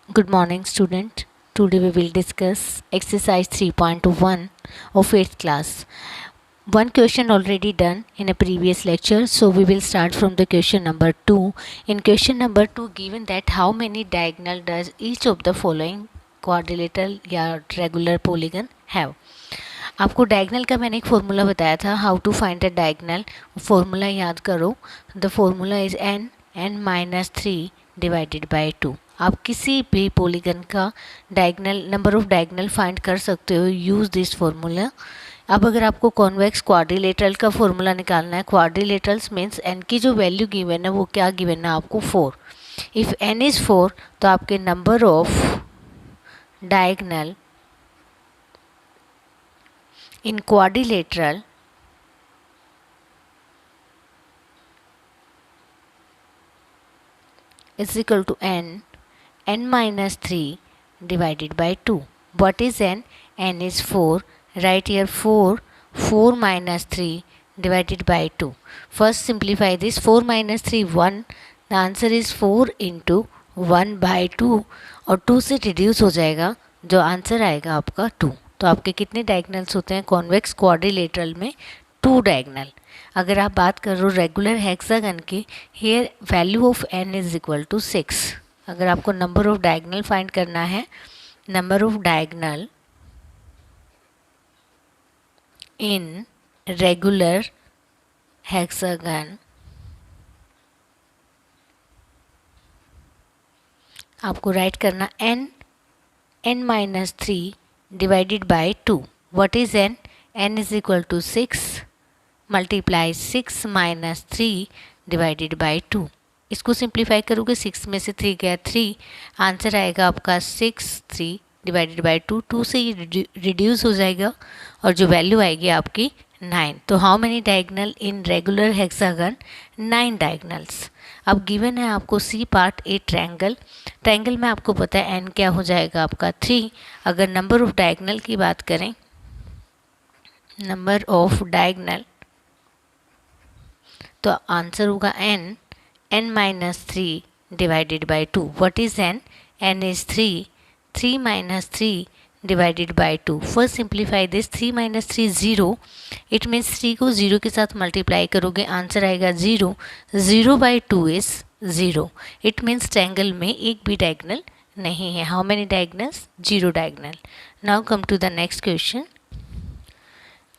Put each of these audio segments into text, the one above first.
Good morning, student. Today we will discuss exercise 3.1 of 8th class. One question already done in a previous lecture, so we will start from the question number 2. In question number 2, given that how many diagonal does each of the following quadrilateral या regular polygon have? आपको diagonal का मैंने एक formula बताया था, how to find the diagonal. Formula याद करो. The formula is n-3 divided by 2. आप किसी भी पॉलीगन का diagonal number of diagonal find कर सकते हो, यूज़ दिस फॉर्मूला. अब अगर आपको कॉन्वेक्स क्वाड्रिलेटरल का फॉर्मूला निकालना है, क्वाड्रिलेटरल्स मीन्स n की जो वैल्यू गिवन है वो क्या गिवन है आपको 4. इफ़ n इज़ 4 तो आपके number of diagonal in quadrilateral is equal to n minus 3 divided by 2. What is n? N is 4. Write here 4 minus 3 divided by 2. First simplify this. 4 minus 3 1. The answer is 4 into 1 by 2 और 2 से reduce हो जाएगा, जो answer आएगा आपका 2. तो आपके कितने डायगनल्स होते हैं कॉन्वेक्स क्वाड्रिलेटरल में? 2 डायगनल. अगर आप बात कर रहे हो रेगुलर हेक्सागन की, here value of n is equal to 6. अगर आपको नंबर ऑफ डायगनल फाइंड करना है, number of diagonal in regular hexagon, आपको राइट करना n minus 3 divided by 2. What is n? n is equal to 6 multiply 6 minus 3 divided by 2. इसको simplify करोगे, 6 में से 3 गया 3, आंसर आएगा आपका 3 डिवाइडेड बाय 2. 2 से ये रिड्यूस हो जाएगा और जो वैल्यू आएगी आपकी 9. तो how many diagonal in regular hexagon? 9 diagonals. अब गिवन है आपको C part a triangle. Triangle में आपको पता है n क्या हो जाएगा आपका 3. अगर नंबर ऑफ डायगनल की बात करें, नंबर ऑफ डायगनल, तो आंसर होगा n minus 3 divided by 2. What is n? n is 3 minus 3 divided by 2. First simplify this. 3 minus 3 0. It means 3 को 0 के साथ मल्टीप्लाई करोगे, आंसर आएगा 0. 0 by 2 is 0. It means triangle में एक भी डायगनल नहीं है. How many diagonals? 0 diagonal. Now come to the next question.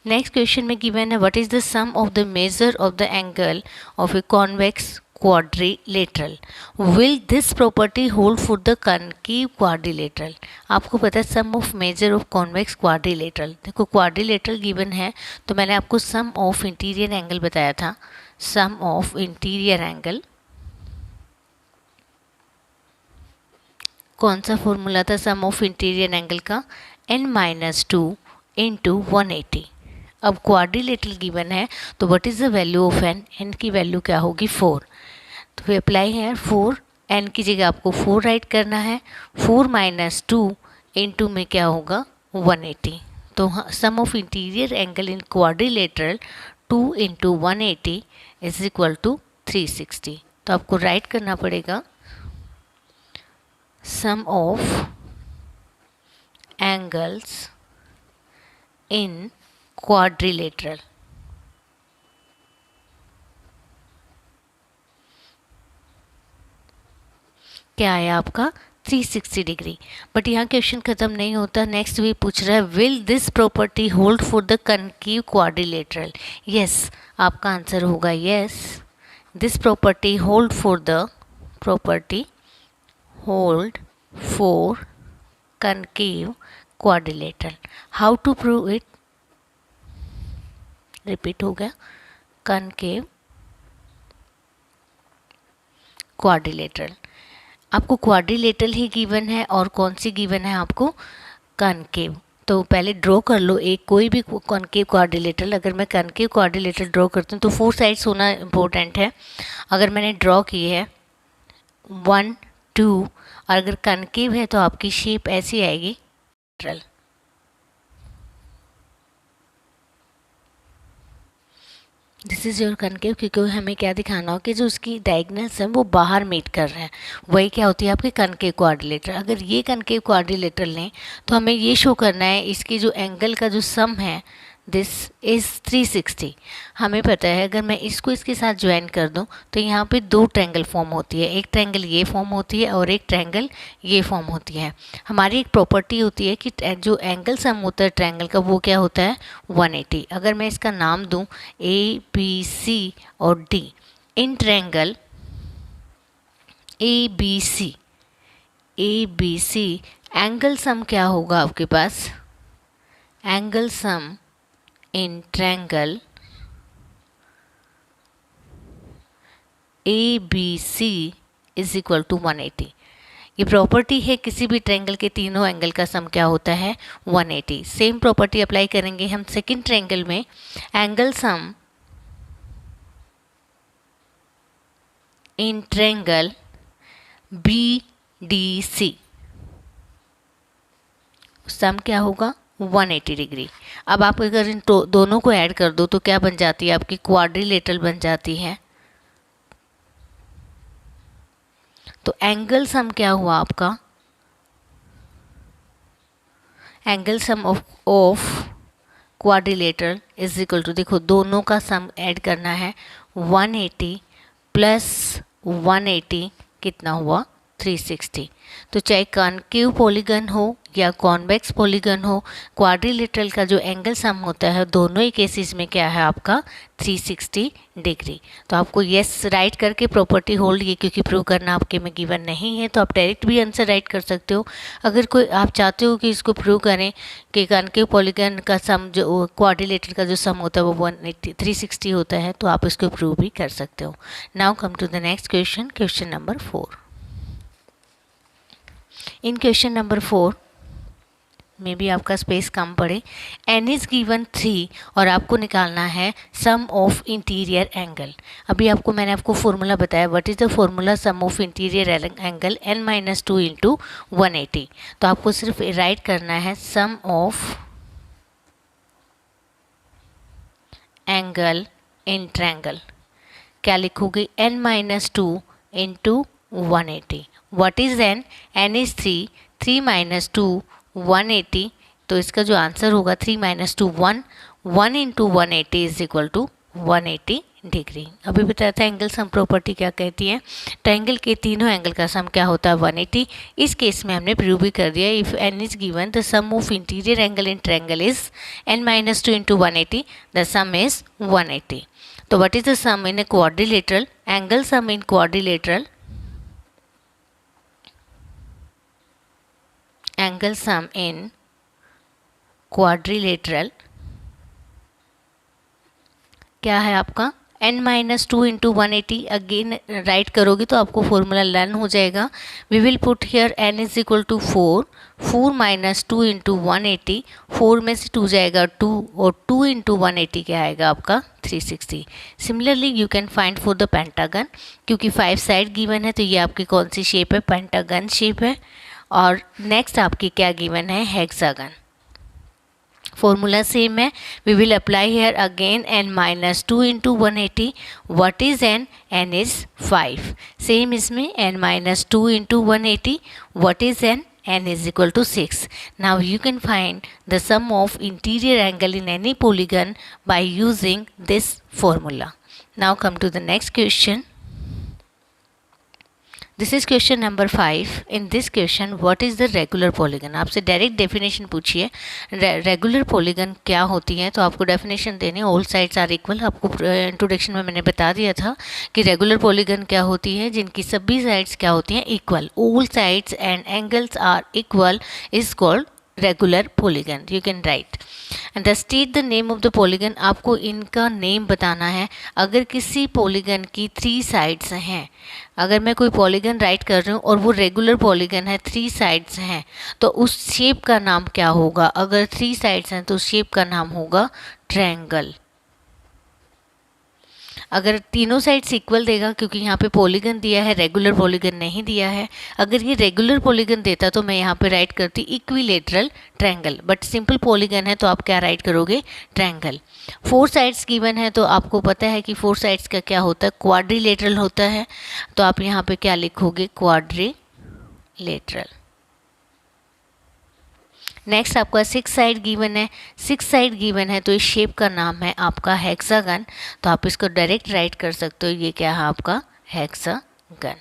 Next question में गिवन है what is the sum of the measure of the angle of a convex quadrilateral. Will this property hold for the concave quadrilateral? आपको पता है sum of measure of convex quadrilateral. देखो quadrilateral given है तो मैंने आपको सम of interior angle बताया था. सम ऑफ इंटीरियर एंगल, कौन सा फॉर्मूला था सम ऑफ इंटीरियर एंगल का? n minus 2 into 180. अब क्वाड्रिलेटरल गिवन है तो what is the value of n? n की वैल्यू क्या होगी? 4. तो वे अप्लाई है 4. n की जगह आपको 4 राइट करना है. 4 माइनस 2 इंटू में क्या होगा? 180. तो sum of interior angle in quadrilateral 2 into 180 is equal to 360. तो आपको राइट करना पड़ेगा sum of angles in quadrilateral. क्या आया आपका? 360 डिग्री. बट यहाँ क्वेश्चन खत्म नहीं होता. नेक्स्ट भी पूछ रहा है will this property hold for the concave quadrilateral? Yes, आपका आंसर होगा yes. This property hold for the concave quadrilateral. How to prove it? Repeat हो गया. Concave quadrilateral. आपको क्वाड्रिलेटरल ही गिवन है और कौन सी गिवन है आपको? कनकेव. तो पहले ड्रॉ कर लो एक कोई भी कॉनकेव क्वाड्रिलेटरल. अगर मैं कनकेव क्वाड्रिलेटरल ड्रॉ करती हूँ तो 4 साइड्स होना इम्पोर्टेंट है. अगर मैंने ड्रॉ की है 1 2 और अगर कनकेव है तो आपकी शेप ऐसी आएगी. दिस इज़ योर कनकेव, क्योंकि हमें क्या दिखाना हो कि जो उसकी डायगोनल्स हैं वो बाहर मीट कर रहे हैं, वही क्या होती है आपकी कनकेव क्वाड्रिलेटरल। अगर ये कनकेव क्वाड्रिलेटरल लें तो हमें ये शो करना है इसकी जो एंगल का जो सम है दिस इज़ 360। हमें पता है अगर मैं इसको इसके साथ ज्वाइन कर दूं तो यहाँ पे दो ट्रायंगल फॉर्म होती है, एक ट्रायंगल ये फॉर्म होती है और एक ट्रायंगल ये फॉर्म होती है। हमारी एक प्रॉपर्टी होती है कि जो एंगल सम होता है ट्रायंगल का वो क्या होता है 180। अगर मैं इसका नाम दूं ए बी सी और D, in triangle A B C angle sum क्या होगा आपके पास, angle sum in triangle A B C is equal to 180। ये प्रॉपर्टी है किसी भी ट्रायंगल के तीनों एंगल का सम क्या होता है 180। सेम प्रॉपर्टी अप्लाई करेंगे हम सेकंड ट्रायंगल में, angle sum in triangle B D C, sum क्या होगा 180 डिग्री। अब आप अगर इन दोनों को ऐड कर दो तो क्या बन जाती है आपकी क्वाड्रिलेटरल बन जाती है। तो एंगल सम क्या हुआ आपका, angle sum of quadrilateral is equal to, देखो दोनों का सम ऐड करना है 180 प्लस 180 कितना हुआ 360। तो चाहे कॉनकेव पॉलीगन हो या कॉन्वेक्स पॉलीगन हो, क्वाड्रिलेटरल का जो एंगल सम होता है दोनों ही केसेस में क्या है आपका 360 डिग्री। तो आपको यस राइट करके प्रॉपर्टी होल्ड, ये क्योंकि प्रूव करना आपके में गिवन नहीं है तो आप डायरेक्ट भी आंसर राइट कर सकते हो। अगर कोई आप चाहते हो कि इसको प्रूव करें कि कॉनकेव पॉलीगन का सम जो क्वाड्रिलेटरल का जो सम होता है वो 360 होता है, तो आप इसको प्रूव भी कर सकते हो। Now come to the next question, question number 4। In question number 4 में भी आपका स्पेस कम पड़े, एन इज गिवन 3 और आपको निकालना है सम ऑफ इंटीरियर एंगल। अभी मैंने आपको फॉर्मूला बताया, what is the formula sum of interior angle n-2 into 180। तो आपको सिर्फ राइट करना है sum of angle in triangle, क्या लिखोगे n-2 into 180। What is n, n is 3, 3 minus 2 180। तो इसका जो आंसर होगा 3 minus 2 1, 1 into 180 is equal to 180 degree. अभी बताया था एंगल सम प्रॉपर्टी क्या कहती है, ट्रायंगल के तीनों एंगल का सम क्या होता है 180। इस केस में हमने प्रूव भी कर दिया, if n is given the sum of interior angle in triangle is n-2 into 180, the sum is 180। तो what is the sum in a quadrilateral, angle sum in quadrilateral, angle sum in quadrilateral क्या है आपका n-2 into 180। Again right करोगे तो आपको formula learn हो जाएगा। We will put here n is equal to 4, 4 minus 2 into 180, 4 में से 2 जाएगा 2 और 2 इंटू 180 क्या आएगा आपका 360। Similarly you can find for the pentagon, क्योंकि 5 साइड गिवन है तो ये आपकी कौन सी शेप है, पेंटागन शेप है। और नेक्स्ट आपकी क्या गिवन है, हेक्सागन। फॉर्मूला सेम है, we will apply here again n-2 into 180। What is n is 5। Same इसमें n-2 into 180, what is n is equal to 6. Now you can find the sum of interior angle in any polygon by using this formula. Now come to the next question. This is question number 5। In this question what is the regular polygon, आपसे direct definition पूछिए regular polygon क्या होती है, तो आपको definition देने all sides are equal. आपको introduction में मैंने बता दिया था कि रेगुलर पॉलीगन क्या होती है, जिनकी सभी साइड्स क्या होती हैं equal, all sides and angles are equal is called regular polygon. You can write and state the name of the polygon, आपको इनका नेम बताना है। अगर किसी पॉलीगन की 3 साइड्स हैं, अगर मैं कोई पॉलीगन राइट कर रही हूँ और वो रेगुलर पॉलीगन है, 3 साइड्स हैं, तो उस शेप का नाम क्या होगा। अगर 3 साइड्स हैं तो उस शेप का नाम होगा ट्रायंगल। अगर तीनों साइड्स इक्वल देगा, क्योंकि यहाँ पे पॉलीगन दिया है, रेगुलर पॉलीगन नहीं दिया है। अगर ये रेगुलर पॉलीगन देता तो मैं यहाँ पे राइट करती equilateral triangle, but simple polygon है तो आप क्या राइट करोगे, ट्रायंगल। 4 साइड्स गिवन है तो आपको पता है कि 4 साइड्स का क्या होता है, क्वाड्रिलेटरल होता है। तो आप यहाँ पे क्या लिखोगे, क्वाड्रिलेटरल। नेक्स्ट आपका 6 साइड गिवन है। 6 साइड गिवन है तो इस शेप का नाम है आपका हेक्सागन। तो आप इसको डायरेक्ट राइट कर सकते हो, ये क्या है आपका हेक्सागन।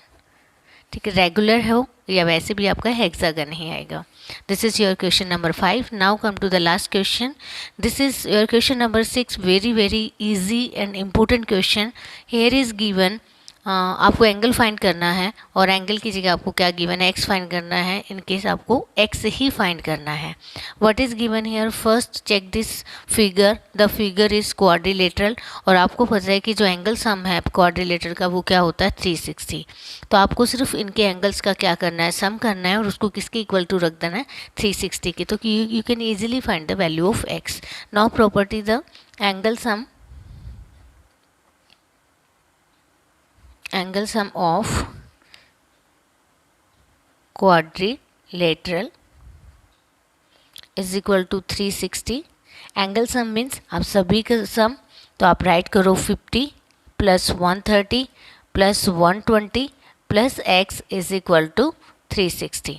ठीक है, रेगुलर हो या वैसे भी आपका हेक्सागन ही आएगा। This is your question number 5। Now come to the last question. This is your question number 6। Very easy and important question. Here is given, आपको एंगल फाइंड करना है और एंगल की जगह आपको क्या गिवन है, एक्स फाइंड करना है। इन केस आपको एक्स ही फाइंड करना है। What is given here, first check this figure, the figure is quadrilateral. और आपको पता है कि जो एंगल सम है क्वाड्रिलेटरल का वो क्या होता है, 360। तो आपको सिर्फ इनके एंगल्स का क्या करना है, सम करना है और उसको किसके इक्वल टू रख देना है, 360 के। तो you can easily find the value of x. Now property, the angle sum of quadrilateral is equal to 360। Angle sum means आप सभी का सम, तो आप राइट करो 50 plus 130 plus 120 plus x is equal to 360।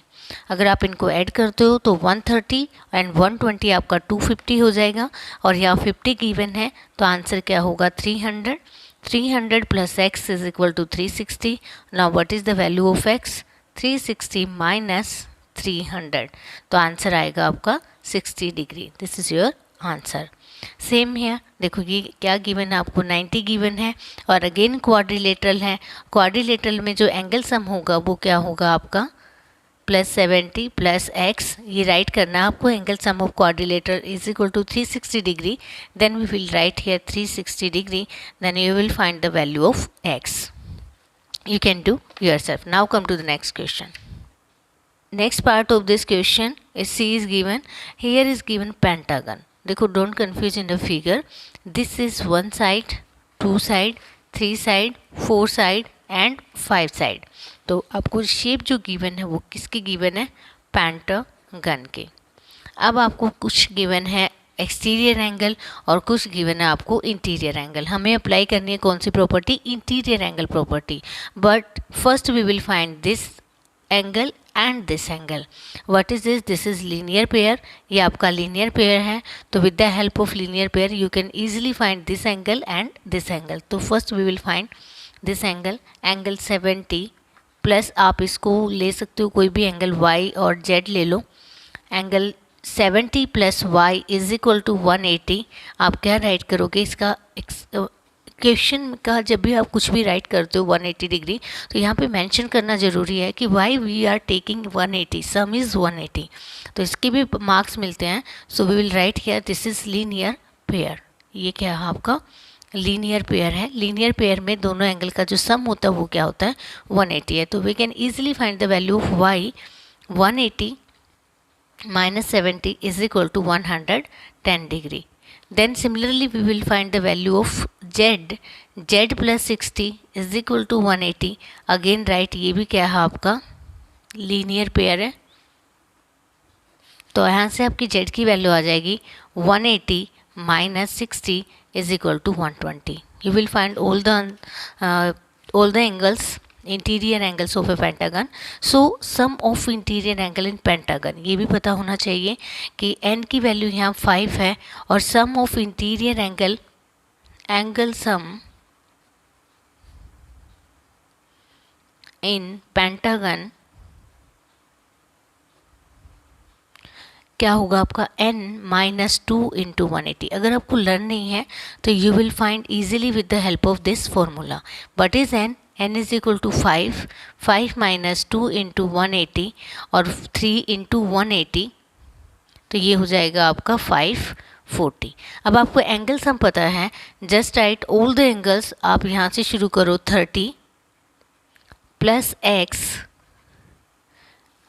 अगर आप इनको ऐड करते हो तो 130 एंड 120 आपका 250 हो जाएगा और यहाँ 50 गिवन है तो आंसर क्या होगा, 300। 300 plus x is equal to 360. Now what is the value of x? 360 minus 300. तो आंसर आएगा आपका 60 degree. This is your answer. Same है, देखो ये क्या गिवन है आपको, 90 गिवन है और अगेन क्वाड्रिलेटरल है। क्वाड्रिलेटरल में जो एंगल सम होगा वो क्या होगा आपका, प्लस 70 प्लस एक्स। ये राइट करना है आपको, angle sum of quadrilateral is equal to 360 degree. Then we will write here 360 degree, then you will find the value of x. You can do yourself. Now come to the next question. Next part of this question is C is given, here is given pentagon. देखो don't confuse in the figure, this is 1 side, 2 side, 3 side, 4 side and 5 side. तो आपको shape जो given है वो किसकी given है, pentagon के। अब आपको कुछ गिवन है एक्सटीरियर एंगल और कुछ गिवन है आपको इंटीरियर एंगल। हमें अप्लाई करनी है कौन सी property, interior angle property. But first we will find this angle and this angle. What is this, this is linear pair. ये आपका लीनियर पेयर है, तो with the help of linear pair you can easily find this angle and this angle. तो first we will find this angle, angle 70 plus आप इसको ले सकते हो कोई भी एंगल y और z ले लो। Angle 70 plus y is equal to 180। आप क्या राइट करोगे, इसका क्वेश्चन का जब भी आप कुछ भी राइट करते हो 180 डिग्री, तो यहाँ पे मेंशन करना ज़रूरी है कि why we are taking 180, sum is 180, तो इसके भी मार्क्स मिलते हैं। So we will write here this is linear pair. ये क्या है आपका, लीनियर पेयर है। लीनियर पेयर में दोनों एंगल का जो सम होता है वो क्या होता है, 180 है। तो we can easily find the value of y, 180 minus 70 is equal to 110 degree. Then similarly we will find the value of z, z plus 60 is equal to 180. Again right, ये भी क्या है आपका लीनियर पेयर है, तो यहाँ से आपकी z की वैल्यू आ जाएगी 180 minus 60 is equal to 120. You will find all the angles, interior angles of a pentagon. So sum of interior angle in pentagon, ये भी पता होना चाहिए कि n की वैल्यू यहाँ 5 है और sum of interior angle, angle sum in pentagon क्या होगा आपका n माइनस 2 इंटू 180। अगर आपको लर्न नहीं है तो you will find easily with the help of this formula. What is n, n is equal to 5, 5 minus 2 into 180 और 3 into 180, तो ये हो जाएगा आपका 540। अब आपको एंगल सम पता है, just right all the angles. आप यहाँ से शुरू करो 30 plus x,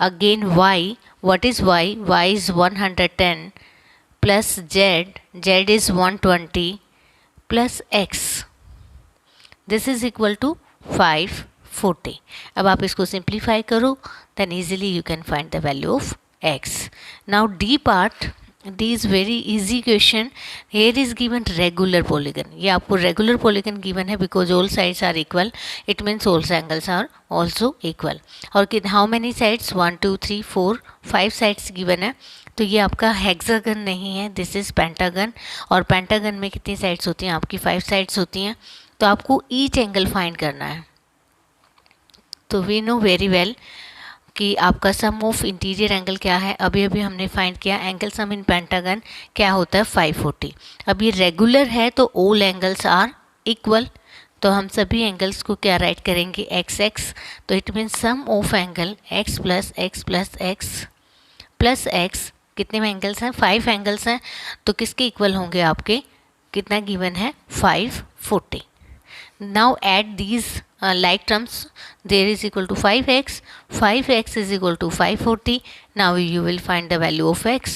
again y, what is y, y is 110 plus z, z is 120 plus x, this is equal to 540. अब आप इसको सिंप्लीफाई करो, then easily you can find the value of x. Now D part, D is very easy question. Here is given regular polygon. ये आपको regular polygon given है because all sides are equal, it means all angles are also equal. और how many sides, 1 2 3 4 5 sides given है. तो ये आपका hexagon नहीं है, दिस इज पेंटागन. और पेंटागन में कितनी साइड्स होती हैं आपकी, 5 साइड्स होती हैं. तो आपको ईच एंगल फाइंड करना है. तो वी नो वेरी वेल कि आपका सम ऑफ इंटीरियर एंगल क्या है. अभी अभी हमने फाइंड किया एंगल सम इन पेंटागन क्या होता है, 540. अब ये रेगुलर है तो ऑल एंगल्स आर इक्वल. तो हम सभी एंगल्स को क्या राइट करेंगे, एक्स एक्स. तो it means sum of angle x plus x plus x plus x. कितने में एंगल्स हैं, 5 एंगल्स हैं. तो किसके इक्वल होंगे आपके, कितना गिवन है, 540. Now add these like terms, there is equal to 5x, 5x is equal to 540. now you will find the value of x,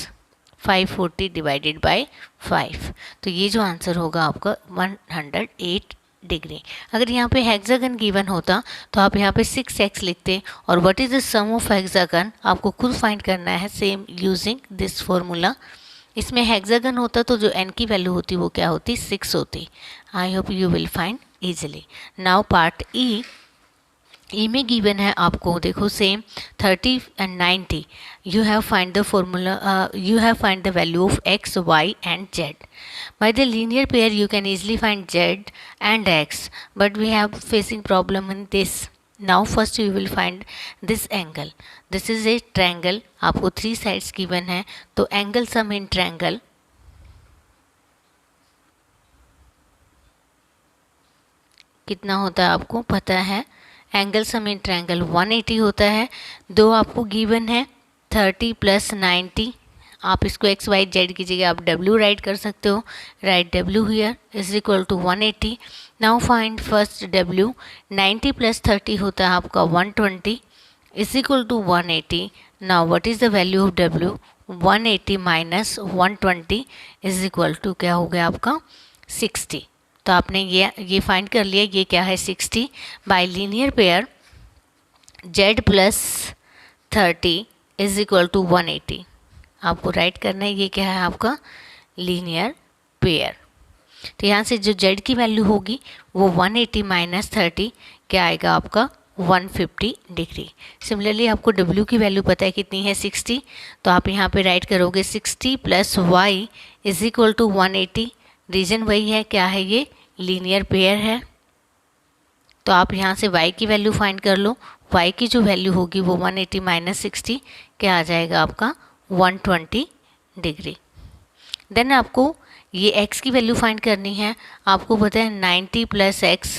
540 divided by 5. तो ये जो आंसर होगा आपका 108 डिग्री. अगर यहाँ पे हेक्सागन गिवन होता तो आप यहाँ पे 6x लिखते और what is the sum of hexagon आपको खुद फाइंड करना है, सेम यूजिंग दिस फॉर्मूला. इसमें हेक्सागन होता तो जो n की वैल्यू होती वो क्या होती, 6 होती. I hope you will find easily. Now part E, E में गिवन है आपको, देखो same 30 and 90. you have find the formula, you have find the value of x, y and z. by the linear pair you can easily find z and x, but we have facing problem in this. now first you will find this angle. this is a triangle. आपको 3 sides given है, तो angle sum in triangle कितना होता है आपको पता है. Angle sum in triangle 180 होता है. दो आपको गिवन है 30 प्लस 90. आप इसको एक्स वाई जेड की जगह आप डब्ल्यू राइट कर सकते हो. Write W here is equal to 180. Now find first W. 90 plus 30 होता है आपका 120 is equal to 180. Now what is the value of W, 180 minus 120 is equal to क्या हो गया आपका 60. तो आपने ये फाइंड कर लिया, ये क्या है 60. By linear pair z plus 30 is equal to 180. आपको राइट करना है, ये क्या है आपका लीनियर पेयर. तो यहाँ से जो z की वैल्यू होगी वो 180 माइनस 30 क्या आएगा आपका 150 डिग्री. सिमिलरली आपको w की वैल्यू पता है कितनी है 60. तो आप यहाँ पे राइट करोगे 60 plus y is equal to 180. Reason वही है, क्या है ये लीनियर पेयर है. तो आप यहाँ से y की वैल्यू फाइंड कर लो. y की जो वैल्यू होगी वो 180 माइनस 60 क्या आ जाएगा आपका 120 डिग्री. देन आपको ये x की वैल्यू फाइंड करनी है. आपको पता है 90 प्लस x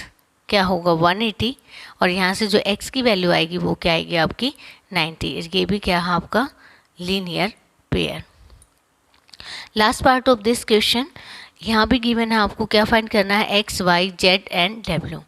क्या होगा 180. और यहाँ से जो x की वैल्यू आएगी वो क्या आएगी आपकी 90. ये भी क्या है आपका linear pair. Last part of this question, यहाँ भी गिवन है आपको क्या फाइंड करना है x, y, z and w.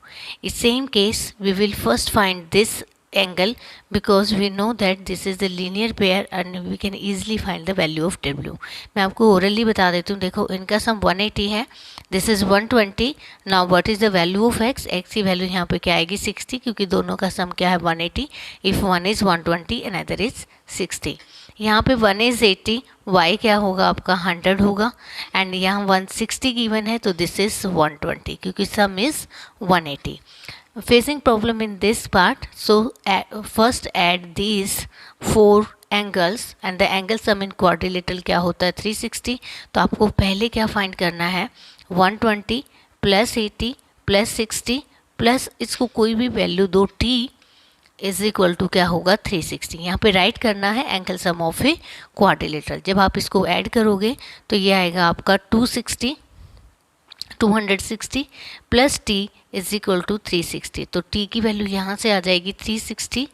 in same case we will first find this angle because we know that this is the linear pair and we can easily find the value of w. मैं आपको orally बता देती हूँ. देखो इनका सम 180 है, this is 120. Now what is the value of x, x की value यहाँ पे क्या आएगी 60 क्योंकि दोनों का सम क्या है 180. If one is 120 and other is 60. यहाँ पे 1 इज़ 80, y क्या होगा आपका 100 होगा. एंड यहाँ 160 गिवन है तो दिस इज़ 120 क्योंकि सम is 180. Facing problem in this part, so first add these 4 angles and the angle sum in quadrilateral क्या होता है 360. तो आपको पहले क्या फाइंड करना है 120 प्लस 80 प्लस 60 प्लस इसको कोई भी वैल्यू दो t इज इक्वल टू क्या होगा 360. यहाँ पे राइट करना है angle sum of a quadrilateral. जब आप इसको ऐड करोगे तो ये आएगा आपका 260 plus t is equal to 360. तो t की वैल्यू यहाँ से आ जाएगी 360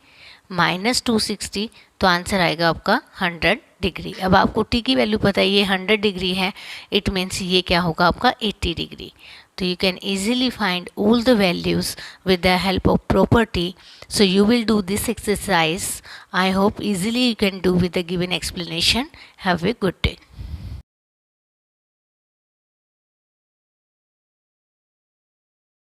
माइनस 260. तो आंसर आएगा आपका 100 डिग्री. अब आपको t की वैल्यू पता है ये 100 डिग्री है, इट मीन्स ये क्या होगा आपका 80 डिग्री. तो you can easily find all the values with the help of property. So you will do this exercise. I hope easily you can do with the given explanation. Have a good day.